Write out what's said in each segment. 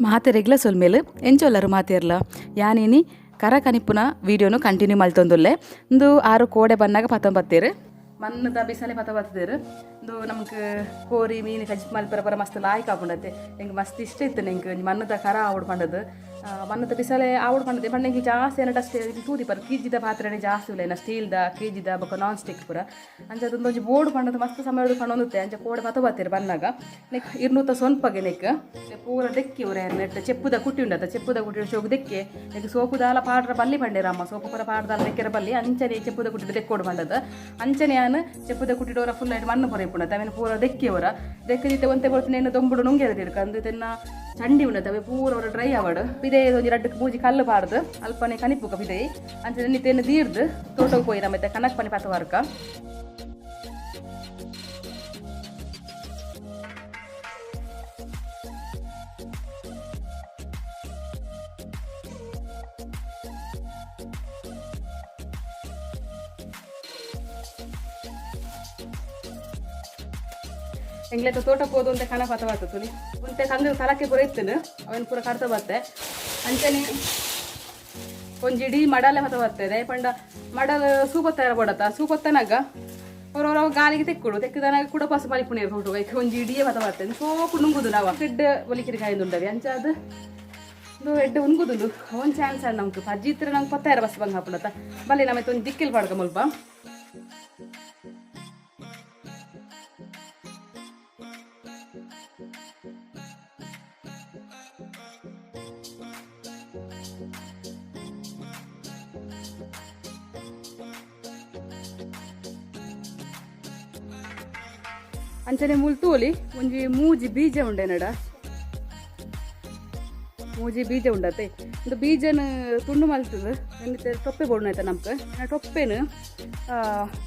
ಮಾತೆರೆಗ್ಲ ಸೊಲ್ಮೇಲೆ ಎಂಚೊಲ್ಲರು ಮಾತೆರ್ಲ ಯಾನೇನಿ ಕರ ಕನಿಪುನ ವೀಡಿಯೋನು ಕಂಟಿನ್ಯೂ ಮಲ್ತೊಂದುಲ್ಲೆ ಇಂದು 6 ಕೋಡೆ ಬನ್ನಾಗ ಪತಂ ಬತ್ತೇರು ಮನ್ನದ ಬಿಸಲೆ ಪತ ಬತ್ತದೇರು ಇಂದು ನಮ್ಗೆ ಕೋರಿ ಮೀನು ಕಜ್ಜಿ ಮಲ್ಪರ ಮಸ್ತ್ ಲಾಯ್ಕ್ ಆಪುಂಡತ್ತೆ ಎಂಗೆ ಮಸ್ತ್ ಇಷ್ಟ ಇತ್ತು ನಂಗೆ ಮನ್ನದ ಕರ ಆವಡ್ ಪಂಡದು ಮನ್ನದ ಬಿಸಲೆ ಆವಡ್ ಪಂಡದೆ ಪಂಡಂಗೆ ಜಾಸ್ತಿ ಏನಟ ಅಷ್ಟೇ ತೂದಿ ಪರ ಕೀಜಿದ ಪಾತ್ರೆನೇ ಜಾಸ್ತಿ ಇಲ್ಲ ಇನ್ನು ಸ್ಟೀಲ್ದ ಕೇಜಿದ ಬೊಕ್ಕ ನಾನ್ ಸ್ಟಿಕ್ ಪೂರ ಅಂಚದೊಂದು ಬೋರ್ಡ್ ಪಂಡದು ಮಸ್ತ್ ಸಮಯದ ಪಂಡೊಂದುತ್ತೆ ಅಂಚ ಕೋಡೆ ಪತ ಬತ್ತೇರು ಬನ್ನಾಗ ನೆಕ್ ಇರ್ನೂತ ಸೊನ್ಪಗೆ ನೆಕ್ ಪೂರ ದೆಕ್ಕಿ ಉರೆ ನೆಟ್ ಚೆಪ್ಪುದ ಕುಟ್ಟಿ ಉಂಡತ್ತ ಚೆಪ್ಪುದ ಕುಟ್ಟಿ ಶೋಗು ದೆಕ್ಕೆ ನೆಕ್ ಸೋಪುದಾಲ ಪಾಡ್ರ ಬಲ್ಲಿ ಪಂಡೇರಮ್ಮ ಸೋಪು ಪರ ಪಾಡ್ದಾಲ ದೆಕ್ಕೆರ ಬಲ್ಲಿ ಅಂಚನೆ ಚೆಪ್ಪುದ ಕುಟ್ಟಿ ದೆಕ್ಕೋಡು ಪಂಡದ ಅಂಚನೆ ಯಾನು ಚೆಪ್ಪುದ ಕುಟ್ಟಿಡೋರ ಫುಲ್ ಆಯ್ತು ಮಣ್ಣು ಪೊರ ಇಪ್ಪುಂಡ ಅವೇನು ಪೂರ ದೆಕ್ಕಿಯವರ ದೆಕ್ಕದಿತ್ತೆ ಒಂತೆ ಬರ್ತೀನಿ ಏನು ದೊಂಬುಡು ನುಂಗೆರದಿರ್ಕ ಅಂದು ತೆನ್ನ ಚಂಡಿ ಉಂಡತ ಅವೆ ಪೂರ ಅವರ ಡ್ರೈ ಆವಡು ಪಿದೆ ಒಂಜಿ ರಡ್ಡಕ್ಕೆ ಬೂಜಿ ಕಲ್ಲು ಪಾಡ್ದು ಅಲ್ಪನೆ ಕನಿಪುಕ ಪಿದೆ ಅಂಚೆ ನಿತ್ತೇನು ದೀರ್ದು ತೋಟಕ್ಕೆ ಹೋಯ್ರ ಮತ್ತೆ ಕನಕ್ ಪನಿ ಪತವರ್ಕ ಎಂಗ್ಲೆತ ತೋಟಕ್ಕೆ ಹೋದು ಅಂತ ಕಣ ಪತ ಬರ್ತದೆ ಮುಂತೆ ಕಂಗ ಕಲಕ್ಕೆ ಪೂರ ಇತ್ತನು ಅವನು ಪೂರ ಕಡ್ತ ಬತ್ತೆ ಅಂಚನೆ ಒಂಜಿಡಿ ಮಡಲೆ ಪತ ಬರ್ತದೆ ಪಂಡ ಮಡಲ್ ಸೂಪತ್ತ ಬಡತ್ತ ಸೂಪತ್ತನಾಗ ಅವ್ರವ್ರ ಗಾಲಿಗೆ ತೆಕ್ಕುಡು ತೆಕ್ಕದನಾಗ ಕೂಡ ಪಸು ಮಲಿಪುಣೆ ಹೊಟ್ಟು ಐಕೆ ಒಂಜಿ ಇಡಿಯೇ ಪತ ಬರ್ತದೆ ಸೋಪು ನುಂಗುದು ನಾವು ಹೆಡ್ ಒಲಿಕಿರಿ ಕಾಯಿಂದ ಉಂಡವಿ ಅಂಚ ಅದು ಹೆಡ್ ಉಣ್ಗುದುಂಡು ಒಂದು ಚಾನ್ಸ್ ಅಣ್ಣ ನಮ್ಗೆ ಅಜ್ಜಿ ಇತ್ರ ನಂಗೆ ಪತ್ತಾಯಿರ ಬಸ್ ಬಂಗ ಹಾಪುಡತ್ತ ಬಲ್ಲಿ ನಮ್ಮೈತೆ ಒಂದು ದಿಕ್ಕಿಲ್ ಪಡ್ಕ ಮುಲ್ಪ ಅಂಚನೆ ಮುಲ್ತೋಲಿ ಒಂಜಿ ಮೂಜಿ ಬೀಜ ಉಂಡೆ ನಡ ಮೂಜಿ ಬೀಜ ಉಂಡತ್ತೆ ಒಂದು ಬೀಜನ ತುಂಡು ಮಲ್ತದ ಎಂತ ಟೊಪ್ಪೆ ಬೋಡ್ನ ಆಯ್ತಾ ನಮ್ಗೆ ಟೊಪ್ಪೆನು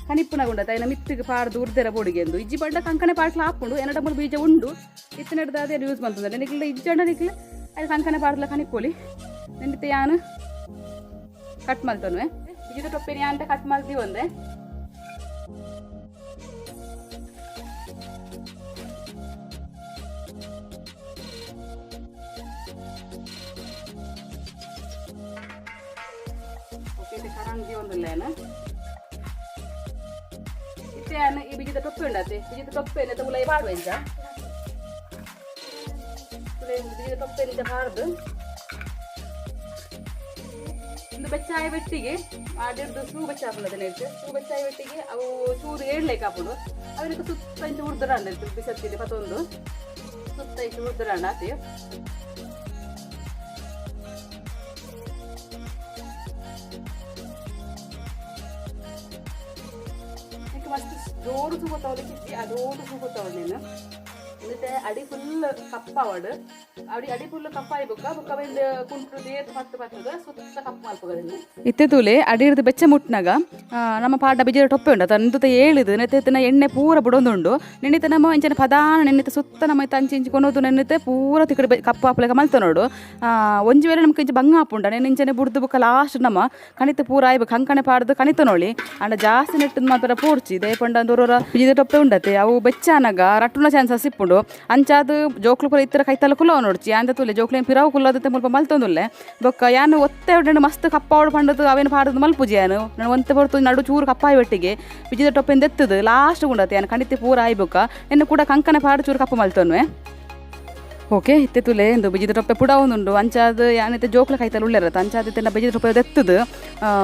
ಕನಿಪ್ಪುನಾಗ ಉಂಡತ್ತ ಏನ ಮಿತ್ತಿಗೆ ಪಾಡ್ದು ಉರ್ದೆರ ಬೋಡಿಗೆ ಎಂದು ಇಜ್ಜಿ ಬಡ್ಡ ಕಂಕನೆ ಪಾಡ್ಲ ಹಾಕೊಂಡು ಏನಟ ಮೂರು ಬೀಜ ಉಂಡು ಇತ್ತು ನಡೆದ ಅದೇ ಯೂಸ್ ಮಾಡ್ತದೆ ನೆನಕಿಲ್ಲ ಇಜ್ಜಂಡ ನಿಕ್ಲೆ ಅದು ಕಂಕನೆ ಪಾಡ್ಲ ಕನಿಪ್ಪೋಲಿ ನೆನಿತೆ ಯಾನು ಕಟ್ ಮಲ್ತನ್ವೆ ಬೀಜದ ಟೊಪ್ಪೆನ ಯಾಂತ ಕಟ್ ಮಾಡ್ತೀವಿ ಒಂದೆ ಕರಂಗಿ ಒಂದಿಲ್ಲ ಇತ್ತೆ ಈ ಬೀಜದ ಟೊಪ್ಪೆ ಉಂಡತ್ತೆ ಬೀಜದ ಟೊಪ್ಪೆ ಉಲೈ ಪಾಡುವ ಇಂಚ ಬೀಜದ ಟೊಪ್ಪೆ ನಿಜ ಪಾಡ್ದು ಒಂದು ಬೆಚ್ಚಾಯ ಬೆಟ್ಟಿಗೆ ಮಾಡಿದ್ದು ಸೂ ಬೆಚ್ಚ ಹಾಕೊಂಡದೆ ನೆಟ್ಟು ಸೂ ಬೆಚ್ಚಾಯ ಬೆಟ್ಟಿಗೆ ಅವು ಚೂರು ಏಳ್ಲಿಕ್ಕೆ ಹಾಕೊಂಡು ಅವರಿಗೆ ಸುತ್ತ ಇಂಚು ಉರ್ದರಂಡ ಇತ್ತು ಬಿಸತ್ತಿದೆ ಮತ್ತೊಂದು ಸುತ್ತ ಇಂಚು ಉರ್ದರಂಡ ಆತಿ ಮಸ್ತ್ ಜೋರು ಸೂಪತ್ತವಳು ಕಿಚ್ಚಿ ಆ ಜೋರು ಸೂಪತ್ತವಳು ನೀನು എന്നിട്ട് അടി ഫുള്ള് കപ്പാവട് ಅಡಿ ಫುಲ್ ಕಪ್ಪಾಯಿ ಬುಕ್ಕ ಒಂದು ಕುಂಟು ದೇತ್ ಪತ್ತು ಪತ್ತದ ಸುತ್ತ ಕಪ್ಪು ಮಲ್ಪಗದನ್ನು ಇತ್ತೆತೂಲೆ ಅಡಿ ಹಿಡಿದು ಬೆಚ್ಚ ಮುಟ್ನಾಗ ನಮ್ಮ ಪಾಡ ಬಿಜರ ಟೊಪ್ಪೆ ಉಂಡ ತಂದುತ ಏಳಿದು ನೆತ್ತೆತ್ತಿನ ಎಣ್ಣೆ ಪೂರ ಬಿಡೊಂದುಂಡು ನೆನ್ನಿತ ನಮ್ಮ ಇಂಚನ ಪದಾನ ನೆನ್ನಿತ ಸುತ್ತ ನಮ್ಮ ತಂಚಿ ಇಂಚಿ ಕೊನೋದು ನೆನ್ನಿತೆ ಪೂರ ತಿಕ್ಕಡೆ ಕಪ್ಪು ಹಾಪ್ಲೆಗ ಮಲ್ತ ನೋಡು ಒಂಜಿ ವೇಳೆ ನಮ್ಗೆ ಇಂಚ ಬಂಗ ಹಾಪುಂಡ ನೆನ್ನ ಇಂಚನೆ ಬುಡ್ದು ಬುಕ್ಕ ಲಾಸ್ಟ್ ನಮ್ಮ ಕಣಿತ ಪೂರ ಆಯ್ಬೇಕು ಕಂಕಣೆ ಪಾಡ್ದು ಕಣಿತ ನೋಡಿ ಅಂಡ ಜಾಸ್ತಿ ನೆಟ್ಟದ ಮಾತ್ರ ಪೂರ್ಚಿ ದೇಪಂಡ ದೂರ ಬಿಜದ ಟೊಪ್ಪೆ ಉಂಡತೆ ಅವು ಬೆಚ್ಚಾನಾಗ ರಟ್ಟುನ ಚಾನ್ಸಸ್ ಇಪ್ಪುಂಡು ಅಂಚಾದು ಜೋಕ್ಲು ಪೂರ ಇತ್ತರ ಕೈತಲ್ಲ ಕುಲೋ ನೋಡ್ಚಿ ಅಂದ ತುಲೆ ಜೋಕ್ಲೇನ್ ಪಿರಾವು ಕುಲ್ಲದತ್ತೆ ಮುಲ್ಪ ಮಲ್ತೊಂದುಲ್ಲೆ ಬೊಕ್ಕ ಯಾನು ಒತ್ತೆ ಹೊಡೆ ಮಸ್ತ್ ಕಪ್ಪಾವಡು ಪಂಡದು ಅವೇನು ಪಾಡದು ಮಲ್ಪುಜಿ ಯಾನು ನಾನು ಒಂತೆ ಬರ್ತು ನಡು ಚೂರು ಕಪ್ಪಾಯಿ ಒಟ್ಟಿಗೆ ಬಿಜಿದ ಟೊಪ್ಪೆಂದು ಎತ್ತದು ಲಾಸ್ಟ್ ಉಂಡತ್ತೆ ಯಾನು ಖಂಡಿತ ಪೂರ ಆಯ್ಬೇಕ ಎನ್ನು ಕೂಡ ಕಂಕನೆ ಪಾಡು ಚೂರು ಕಪ್ಪು ಮಲ್ತೊನ್ವೆ ಓಕೆ ಇತ್ತೆ ತುಲೆ ಎಂದು ಬಿಜಿದ ಟೊಪ್ಪೆ ಪುಡ ಒಂದುಂಡು ಅಂಚಾದ ಯಾನೈತೆ ಜೋಕ್ಲ ಕೈತಲ್ಲ ಉಳ್ಳಿರತ್ತೆ ಅಂಚಾದ ಬಿಜಿದ ಟೊಪ್ಪೆ ಎತ್ತದು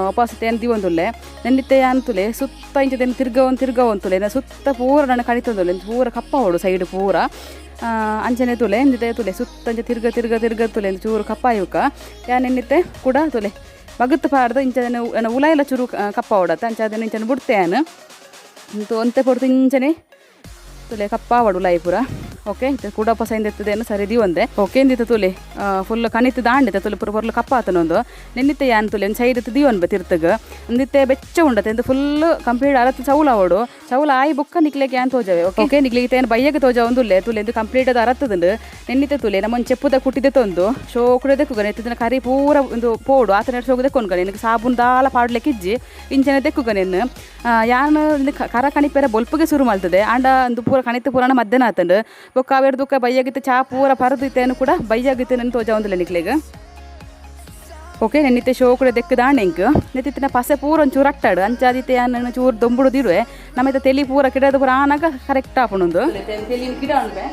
ವಾಪಸ್ ಏನು ದಿವೊಂದುಲ್ಲೆ ನೆನ್ನಿತ್ತೆ ಯಾನು ತುಲೆ ಸುತ್ತ ಇಂಚದೇನು ತಿರ್ಗವಂತುಲೆ ಸುತ್ತ ಪೂರ ನನ್ನ ಕಣಿತೊಂದುಲ್ಲೆ ಪೂರ ಕಪ್ಪ ಹೊಡು ಸೈಡ್ ಪೂರ ಅಂಚನೆ ತುಲೆ ಎಂದಿತೆ ತುಲೆ ಸುತ್ತಂಚ ತಿರ್ಗ ತುಲೆ ಚೂರು ಕಪ್ಪಾಯುಕ ಯಾನೆನ್ನಿತ್ತೆ ಕೂಡ ತುಲೆ ಬಗತ್ತು ಪಾಡ್ದು ಇಂಚನೆ ಉಲಾಯೆಲ್ಲ ಚೂರು ಕಪ್ಪ ಹೊಡತ್ತೆ ಅಂಚಾದನ್ನು ಇಂಚನೆ ಬಿಡ್ತೆ ಯಾನು ಒಂತೆ ಪೊಡ್ತು ಇಂಚನೆ ತುಲೆ ಕಪ್ಪ ಹೊಡು ಉಲಾಯಿ ಪೂರ ಓಕೆ ಕೂಡ ಪಸೈಂದ ಎತ್ತದೇನು ಸರಿದಿ ಒಂದೆ ಓಕೆ ಎಂದಿತ್ತು ತುಲೆ ಫುಲ್ ಕಣಿತು ದಾಂಡಿತೆ ತುಲೆ ಪೂರ ಬರ್ಲು ಕಪ್ಪ ಆತನೊಂದು ನೆನ್ನಿತ್ತೆ ಯಾನ್ ತುಲೆ ಸೈಡ್ ದಿವನ್ ತಿರ್ತಗ ಅಂದಿತ್ತೆ ಬೆಚ್ಚ ಉಂಡತೆ ಎಂದು ಫುಲ್ ಕಂಪ್ಲೀಟ್ ಅರತ್ತು ಚೌಲ ಅವಡು ಚೌಲ ಆಯಿ ಬುಕ್ಕ ನಿಕ್ಲೆಗೆ ಯಾನ್ ತೋಜವೆ ಓಕೆ ನಿಕ್ಲಿಗೆ ಏನು ಬಯ್ಯಗೆ ತೋಜ ಒಂದುಲ್ಲೆ ತುಲೆ ಎಂದು ಕಂಪ್ಲೀಟ್ ಅದು ಅರತ್ತದಂಡು ನೆನ್ನಿತ್ತೆ ತುಲೆ ನಮ್ಮೊಂದು ಚೆಪ್ಪುದ ಕುಟ್ಟಿದೆ ತಂದು ಶೋ ಕುಡಿದೆಕ್ಕುಗನೆ ಎತ್ತಿನ ಕರಿ ಪೂರ ಒಂದು ಪೋಡು ಆತನ ಶೋಗದೆ ಕೊಂಡ್ಗನೆ ನಿನಗೆ ಸಾಬೂನ್ ದಾಲ ಪಾಡ್ಲಿಕ್ಕೆ ಇಜ್ಜಿ ಇಂಚನೆ ತೆಕ್ಕುಗನೆನ್ನು ಯಾನು ಕರ ಕಣಿಪೆರ ಬೊಲ್ಪಗೆ ಶುರು ಮಾಡ್ತದೆ ಆಂಡ ಒಂದು ಪೂರ ಕಣಿತ ಪೂರಣ ಮಧ್ಯಾಹ್ನ ಆತಂಡು ಬೊಕ್ಕ ಅವೆರ್ದುಕ್ಕ ಬೈಯಾಗಿತ್ತು ಚಾ ಪೂರ ಪರದಿತ್ತೇನು ಕೂಡ ಬೈಯಾಗಿತ್ತು ನನ್ನ ತೋಜ ಒಂದಿಲ್ಲ ನಿಕ್ಲಿಗೆ ಓಕೆ ನೆನ್ನಿತ್ತೆ ಶೋ ಕೂಡ ದೆಕ್ಕದಾಂಡೆ ಇಂಕ್ ನೆತ್ತಿನ ಪಸೆ ಪೂರ ಒಂಚೂರು ಅಟ್ಟಾಡು ಅಂಚಾದಿತ್ತೆ ನನ್ನ ಚೂರು ದೊಂಬುಡುದಿರುವೆ ನಮ್ಮೈತೆ ತೆಲಿ ಪೂರ ಕಿಡದು ಪೂರ ಆನಾಗ ಕರೆಕ್ಟ್ ಆಪುಣೊಂದು ತೆಲಿನ ಗಿಡ ಉಂಡೆ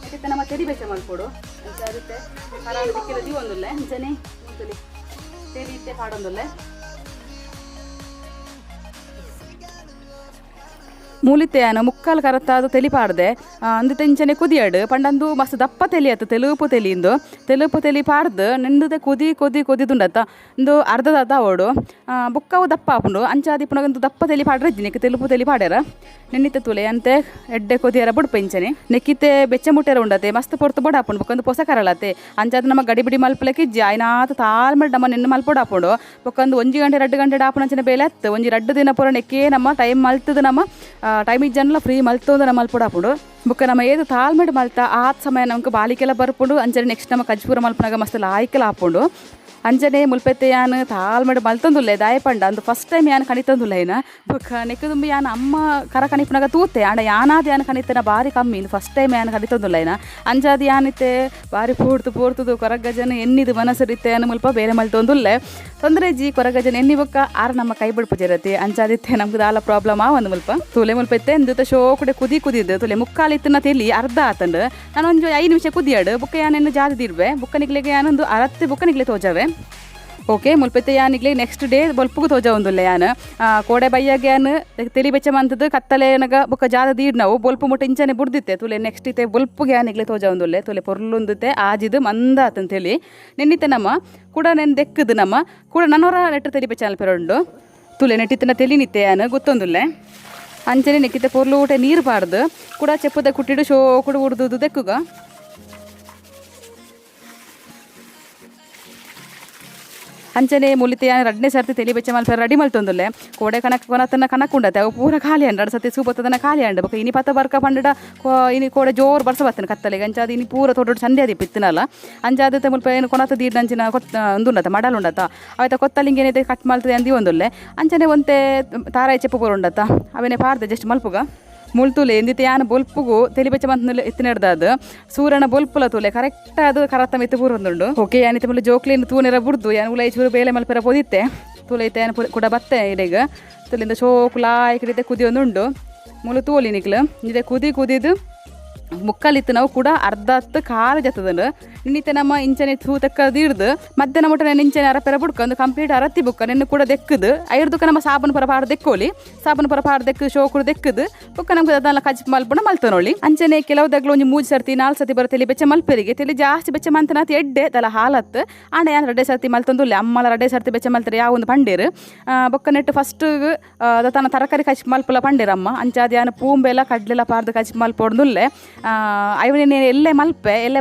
ನೆತ್ತಿತ್ತೆ ನಮ್ಮ ತೆಲಿ ಬೆಚ್ಚ ಮಾಡ್ಕೊಡು ಅಂಚಾದಿತ್ತೆ ಕರಾಳು ದಿಕ್ಕಿನ ದೀವ ಒಂದುಲ್ಲೆ ಅಂಚನೆ ತೆಲಿ ಇತ್ತೆ ಪಾಡೊಂದುಲ್ಲೆ ಮೂಲಿತೆಯಾನ ಮುಕ್ಕಾಲು ಕರತ್ತಾದು ತೆಲಿಪಾಡ್ದೆ ಅಂದು ತೆಂಚನೆ ಕುದಿಯಾಡು ಪಂಡಂದು ಮಸ್ತ್ ದಪ್ಪ ತೆಲಿ ಆಯ್ತು ತೆಲುಪು ತೆಲಿ ಪಾಡ್ದು ನಿಂದುದೆ ಕುದಿದುಂಡತ್ತ ಇಂದು ಅರ್ಧದ ಅವಡು ಬುಕ್ಕವು ದಪ್ಪ ಆಪುಂಡು ಅಂಚಾದಿಪ್ಪನಗಂದು ದಪ್ಪ ತೆಲಿ ಪಾಡ್ರೆ ನೆಕ್ಕೆ ತೆಲುಪು ತೆಲಿ ಪಾಡ್ಯಾರ ನೆನ್ನಿತೆ ತುಲೆ ಅಂತೆ ಎಡ್ಡೆ ಕೊದಿಯಾರ ಬುಡ್ ಪೆಂಚನೆ ನೆಕ್ಕಿತೆ ಬೆಚ್ಚ ಮುಟ್ಟೆರ ಉಂಡತೆ ಮಸ್ತ್ ಪೊರ್ತು ಬೊಡ ಹಾಪುಂಡು ಬೊಕ್ಕಂದು ಪೊಸ ಕರಳತೆ ಅಂಚಾದ ನಮ್ಮ ಗಡಿಬಿಡಿ ಮಲ್ಪಲಕ್ಕೆ ಜಾಯ್ನಾತ ತಾಲ್ ಮಾಡಿ ನಮ್ಮ ನಿನ್ನ ಮಲ್ಪೊಡ ಹಾಪುಂಡು ಬೊಕ್ಕಂದು 1 ಗಂಟೆ 2 ಗಂಟೆ ಆಪುನ ಅಂಚನೆ ಬೇಲೆ ಹತ್ತು ಒಂಜಿ 2 ದಿನ ಪೂರ ನೆಕ್ಕೆ ನಮ್ಮ ಟೈಮ್ ಮಲ್ತದ ನಮ್ಮ ಟೈಮ್ ಇಜ್ಜನ್ಲ ಫ್ರೀ ಮಲ್ತೋದು ನಮ್ಮ ಮಲ್ಪೊಡ ಹಾಪುಂಡು ಬುಕ್ಕ ನಮ್ಮ ಏದು ತಾಳ್ಮೆಡ್ ಮಲ್ತ ಆ ಸಮಯ ನಮ್ಗೆ ಬಾಲಿಕೆಲ್ಲ ಬರ್ಪುಂಡು ಅಂಚನೆ ನೆಕ್ಸ್ಟ್ ನಮ್ಮ ಕಜ್ಪೂರ ಮಲ್ಪನಾಗ ಮಸ್ತ್ ಲಾಯ್ಕೆಲ್ಲ ಹಾಪುಂಡು ಅಂಜನೆ ಮುಲ್ಪೆತ್ತೆ ಯಾನು ತಾಳ್ಮೆಡ್ ಮಲ್ತೊಂದುಲ್ಲೆ ದಾಯಪಂಡ ಅಂದು ಫಸ್ಟ್ ಟೈಮ್ ಯಾನು ಕಣಿತಂದುಲ್ಲ ಏನ ಬುಕ್ಕ ನೆಕ್ಕ ತುಂಬಿ ಯಾನು ಅಮ್ಮ ಕರ ಕಣಿಪನಾಗ ತೂತೆ ಆಂಡ ಯಾನಾದ ಯಾನು ಕಣಿತನ ಭಾರಿ ಕಮ್ಮಿ ಇದು ಫಸ್ಟ್ ಟೈಮ್ ಯಾನು ಕಣಿತಂದುಲ್ಲ ಏನ ಅಂಜಾದ ಯಾನಿತ್ತೆ ಭಾರಿ ಪೋಡ್ತುದು ಕೊರಗಜನ ಎನ್ನಿದು ಮನಸ್ಸರಿತ್ತೆ ಅನ್ನ ಮುಲ್ಪ ಬೇರೆ ಮಲ್ತೊಂದುಲ್ಲೆ ತೊಂದರೆ ಜಿ ಕೊರಗಜನ ಎನ್ನಿ ಬುಕ್ಕ ಆರು ನಮ್ಮ ಕೈ ಬಿಡ್ಪುಜಿರತಿ ಅಂಜಾದಿತ್ತೆ ನಮ್ಗೆ ದಾಲ ಪ್ರಾಬ್ಲಮ್ ಒಂದು ಮುಲ್ಪ ತುಲೆ ಮುಲ್ಪೆತ್ತೆ ಎಂದ ಶೋ ಕುಡೆ ಕುದಿದ್ದು ತುಲೆ ಮುಕ್ಕಾಲಿತ್ತನ ತೆಲಿ ಅರ್ಧ ಆತಂಡು ನಾನು ಒಂದು 5 ನಿಮಿಷ ಕುದಿಯಾಡು ಬುಕ್ಕ ಯಾನೇನು ಜಾದಿದಿರ್ವೆ ಬುಕ್ಕ ನಿಗ್ಲಿಗೆ ಯಾನೊಂದು ಅರತ್ತೆ ಬುಕ್ಕ ನಿಗ್ಲೆ ತೋಜಾವೆ ಓಕೆ ಮುಲ್ಪೆತ್ತೆ ಯಾನಿಗ್ಲಿ ನೆಕ್ಸ್ಟ್ ಡೇ ಬೊಲ್ಪುಗು ತೋಜ ಒಂದುಲ್ಲ ಯಾನು ಕೋಡೆ ಬೈಯಾಗ ಯಾನು ತೆಲಿ ಬೆಚ್ಚ ಮಂತದ್ದು ಕತ್ತಲೆನಗ ಬೊಕ್ಕ ಜಾದ ದೀಡ್ ನಾವು ಬೊಲ್ಪು ಮುಟ್ಟ ಇಂಚನೆ ಬುಡ್ದಿತ್ತೆ ತುಲೆ ನೆಕ್ಸ್ಟ್ ಇತ್ತೆ ಬೊಲ್ಪುಗೆ ಯಾನಿಗ್ಲಿ ತೋಜ ಒಂದುಲ್ಲೆ ತುಲೆ ಪೊರ್ಲುಂದುತ್ತೆ ಆಜಿದು ಮಂದ ಆತಂತೇಳಿ ನೆನ್ನಿತ್ತೆ ನಮ್ಮ ಕೂಡ ನೆನ್ ದೆಕ್ಕದು ನಮ್ಮ ಕೂಡ ನನ್ನವರ ನೆಟ್ಟು ತೆಲಿ ಬೆಚ್ಚ ಅಲ್ಪೆರೊಂಡು ತುಲೆ ನೆಟ್ಟಿತ್ತಿನ ತೆಲಿ ನಿತ್ತೆ ಯಾನು ಗೊತ್ತೊಂದುಲ್ಲೆ ಅಂಚನೆ ನೆಕ್ಕಿತ್ತೆ ಪೊರ್ಲು ಊಟ ನೀರು ಪಾಡ್ದು ಕೂಡ ಚೆಪ್ಪದ ಕುಟ್ಟಿಡು ಶೋ ಕೂಡ ಉಡ್ದು ದೆಕ್ಕುಗ ಅಂಚನೆ ಮುಲಿತೆ ರಡ್ನೆ ಸರ್ತಿ ತೆಲಿ ಬೆಚ್ಚ ಮಲ್ಪೆ ರೆಡಿ ಮಲ್ತೊಂದುಲ್ಲೆ ಕೋಡೆ ಕಣಕ್ಕೆ ಕೊನತನ ಕಣಕ್ಕುಂಡತೆ ಅವು ಪೂರ ಖಾಲಿ ಅಂಡ ಸರ್ತಿ ಸೂಪತ್ತದನ ಖಾಲಿ ಅಂಡ ಬೊಕ ಇನಿ ಪತ್ತ ಬರ್ಕ ಪಂಡಡ ಇನಿ ಕೋಡೆ ಜೋರು ಬರ್ಸ ಬರ್ತನೆ ಕತ್ತಲೆಗೆ ಅಂಚಾದ ಇನಿ ಪೂರ ತೊಡೊಡು ಸಂದೆ ಅದಿ ಪಿತ್ತಿನಲ್ಲ ಅಂಚಾದತೆ ಮುಲ್ಪ ಏನು ಕೊನತ ದೀಡ್ ನಂಚಿನ ಒಂದುಂಡತ ಮಡಲ್ ಉಂಡತ ಅವೈತ ಕೊತ್ತಲಿಂಗೆ ಏನೈತೆ ಕಟ್ ಮಲ್ತದೆ ಅಂದಿ ಒಂದುಲ್ಲೆ ಅಂಚನೆ ಒಂತೆ ತಾರಾಯಿ ಚೆಪ್ಪು ಪೂರ ಉಂಡತ ಅವೇನೆ ಪಾರ್ದೆ ಜಸ್ಟ್ ಮಲ್ಪುಗ ಮುಳ್ತುಲೆ ಎಂದಿತ್ತೆ ಯಾನ ಬೊಲ್ಪುಗು ತೆಲಿ ಬೆಚ್ಚ ಮಂತ ಎತ್ತಿನಡ್ದಾದ ಸೂರನ ಬೊಲ್ಪುಲ ತುಲೆ ಕರೆಕ್ಟ್ ಅದು ಕರತ್ತ ಮೆತ್ತು ಪೂರ ಒಂದುಂಡು ಓಕೆ ಯಾನಿತ್ತೆ ಮುಳ್ಳು ಜೋಕ್ಲಿನ ತೂನೆರ ಬುಡ್ದು ಯಾನು ಉಲೈ ಚೂರು ಬೇಲೆ ಮಲ್ಪೆರ ಪೊದಿತ್ತೆ ತುಲೈತೆ ಯಾನು ಕೂಡ ಬತ್ತೆ ಇಡೆಗ ತುಲಿಂದ ಶೋಕುಲಾಯ್ ಕಡಿತೆ ಕುದಿ ಒಂದುಂಡು ಮುಳ್ಳು ತೂಲಿ ನಿಕ್ಲು ಇದೆ ಕುದಿದು ಮುಕ್ಕಲಿತ್ತು ನಾವು ಕೂಡ ಅರ್ಧ ಹತ್ತು ಕಾಲು ಜತ್ತದಂಡು ನಿನ್ನಿತ್ತೆ ನಮ್ಮ ಇಂಚನೆ ತೂ ತೆಕ್ಕದಿಡ್ದು ಮಧ್ಯಾಹ್ನ ಮುಟ್ಟ ನಾನು ಇಂಚನೆ ಅರಪೆರ ಬುಡ್ಕೊಂಡು ಕಂಪ್ಲೀಟ್ ಅರತ್ತಿ ಬುಕ್ಕ ನಿನ್ನ ಕೂಡ ದೆಕ್ಕದು ಐರ್ದುಕ್ಕ ನಮ್ಮ ಸಾಬನ್ ಪರ ಪಾಡು ದೆಕ್ಕೋಲಿ ಸಾಬನ್ ಪರ ಪಾಡು ದೆಕ್ಕು ಶೋಕುಡು ದೆಕ್ಕದು ಬುಕ್ಕ ನಮ್ಗೆ ಅದನ್ನೆಲ್ಲ ಕಜ್ಜಿ ಮಲ್ಪುಣ ಮಲ್ತನೊಳ್ಳಿ ಅಂಚನೆ ಕೆಲವುದಾಗ್ಲು ಒಂದು 3 ಸರ್ತಿ 4 ಸರ್ತಿ ಬರೋ ತೆಲಿ ಬೆಚ್ಚ ಮಲ್ಪೆರಿಗೆ ತೆಲಿ ಜಾಸ್ತಿ ಬೆಚ್ಚ ಮಂತನಾತಿ ಎಡ್ಡೆ ತಲ ಹಾಲತ್ತು ಆಂಡ ಯಾನು 2 ಸರ್ತಿ ಮಲ್ತೊಂದುಲ್ಲೆ ಅಮ್ಮಲ 2 ಸರ್ತಿ ಬೆಚ್ಚ ಮಲ್ತಾರೆ ಯಾವ ಒಂದು ಪಂಡೇರು ಬೊಕ್ಕ ನೆಟ್ಟು ಫಸ್ಟ್ ತನ್ನ ತರಕಾರಿ ಕಚ್ಚಿ ಮಲ್ಪುಲ ಪಂಡೇರಮ್ಮ ಅಂಚಾದ ಯಾನು ಪೂಂಬೆಲ್ಲ ಕಡ್ಲೆಲ್ಲ ಪಾರ್ದು ಕಚ್ಚಿ ಮಲ್ಪೊಂದುಲ್ಲೆ ಐವನೇ ಎಲ್ಲೆ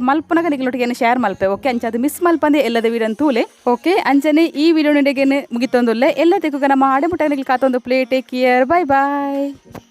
ಮಲ್ಪನಾಗ ನಿಗ್ಲೊಟ್ಟಿಗೆ ಶೇರ್ ಮಲ್ಪೆ ಓಕೆ ಅಂಚೆ ಮಿಸ್ ಮಲ್ಪಂದೆ ಎಲ್ಲದ ವೀಡಿಯೋ ತೂಲೆ ಓಕೆ ಅಂಚನೆ ಈ ವಿಡಿಯೋ ನಿಡೆಗೆ ಮುಗಿತೊಂದುಲ್ಲೆ ಎಲ್ಲ ತೆಗುಗ ನಮ್ಮ ಆಡೆ ಮುಟ್ಟ ಕಾತೊಂದು ಪ್ಲೇ ಟೇಕ್ ಕೇರ್ ಬೈ ಬಾಯ್.